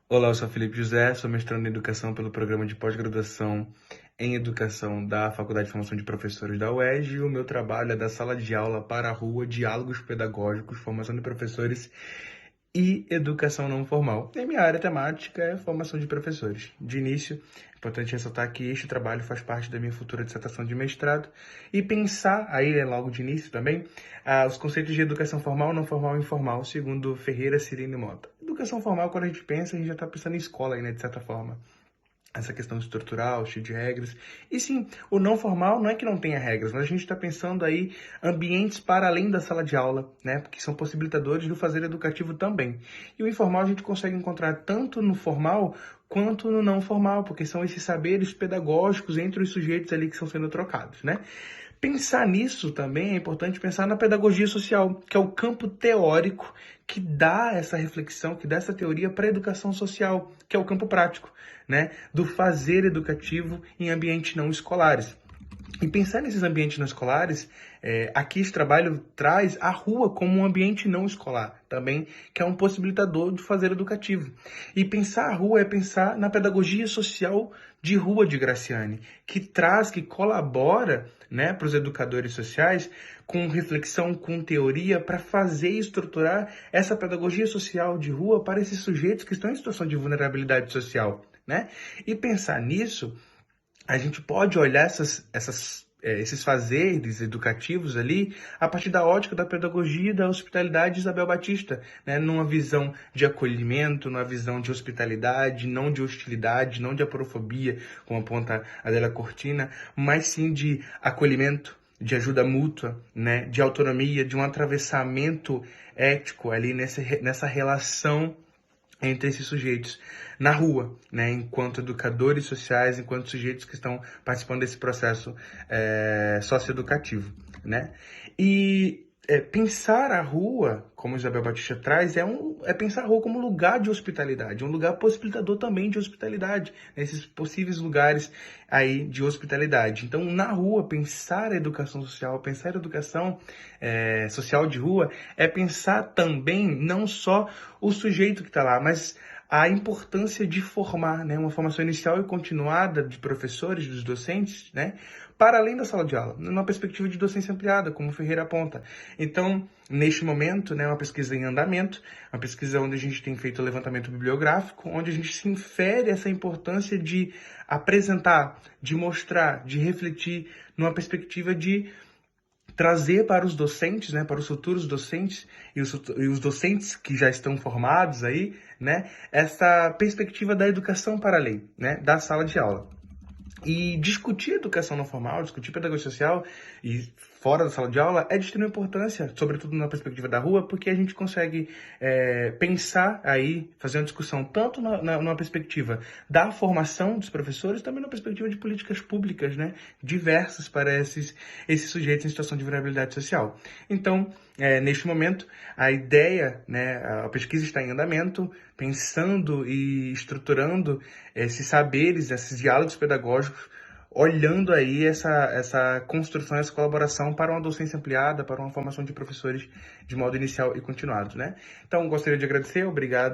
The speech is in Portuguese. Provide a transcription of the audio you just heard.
Olá, eu sou Felipe José, sou mestrando em Educação pelo Programa de Pós-Graduação em Educação da Faculdade de Formação de Professores da UERJ, e o meu trabalho é da sala de aula para a rua, diálogos pedagógicos, formação de professores e educação não formal. E a minha área temática é formação de professores. De início, é importante ressaltar que este trabalho faz parte da minha futura dissertação de mestrado e pensar, aí logo de início também, os conceitos de educação formal, não formal e informal, segundo Ferreira, Cirino e Mota. Educação formal, quando a gente pensa, a gente já está pensando em escola aí, né, de certa forma, essa questão estrutural, cheia de regras. E sim, o não formal não é que não tenha regras, mas a gente está pensando aí ambientes para além da sala de aula, né? Porque são possibilitadores do fazer educativo também. E o informal a gente consegue encontrar tanto no formal quanto no não formal, porque são esses saberes pedagógicos entre os sujeitos ali que estão sendo trocados, né? Pensar nisso também é importante pensar na pedagogia social, que é o campo teórico que dá essa reflexão, que dá essa teoria para a educação social, que é o campo prático, né, do fazer educativo em ambientes não escolares. E pensar nesses ambientes não escolares, aqui esse trabalho traz a rua como um ambiente não escolar também, que é um possibilitador de fazer educativo. E pensar a rua é pensar na pedagogia social de rua de Graciani, que traz, que colabora, né, para os educadores sociais com reflexão, com teoria, para fazer e estruturar essa pedagogia social de rua para esses sujeitos que estão em situação de vulnerabilidade social, né? E pensar nisso, a gente pode olhar esses fazeres educativos ali a partir da ótica da pedagogia e da hospitalidade de Isabel Batista, né? Numa visão de acolhimento, numa visão de hospitalidade, não de hostilidade, não de aporofobia, como aponta a Adela Cortina, mas sim de acolhimento, de ajuda mútua, né? De autonomia, de um atravessamento ético ali nessa relação entre esses sujeitos na rua, né, enquanto educadores sociais, enquanto sujeitos que estão participando desse processo socioeducativo, né? E pensar a rua, como Isabel Batista traz, é pensar a rua como lugar de hospitalidade, um lugar possibilitador também de hospitalidade, nesses possíveis lugares aí de hospitalidade. Então, na rua, pensar a educação social, pensar a educação social de rua, é pensar também não só o sujeito que está lá, mas a importância de formar, né, uma formação inicial e continuada de professores, dos docentes, né, para além da sala de aula, numa perspectiva de docência ampliada, como o Ferreira aponta. Então, neste momento, né, uma pesquisa em andamento, uma pesquisa onde a gente tem feito o levantamento bibliográfico, onde a gente se infere essa importância de apresentar, de mostrar, de refletir, numa perspectiva de trazer para os docentes, né, para os futuros docentes e os docentes que já estão formados aí, né, essa perspectiva da educação para além, né, da sala de aula. E discutir educação não formal, discutir pedagogia social e fora da sala de aula é de extrema importância, sobretudo na perspectiva da rua, porque a gente consegue pensar aí, fazer uma discussão tanto numa perspectiva da formação dos professores, também na perspectiva de políticas públicas, né, diversas para esses sujeitos em situação de vulnerabilidade social. Então, neste momento, a ideia, né, a pesquisa está em andamento, pensando e estruturando esses saberes, esses diálogos pedagógicos, olhando aí essa construção, essa colaboração para uma docência ampliada, para uma formação de professores de modo inicial e continuado, né? Então, gostaria de agradecer, obrigado.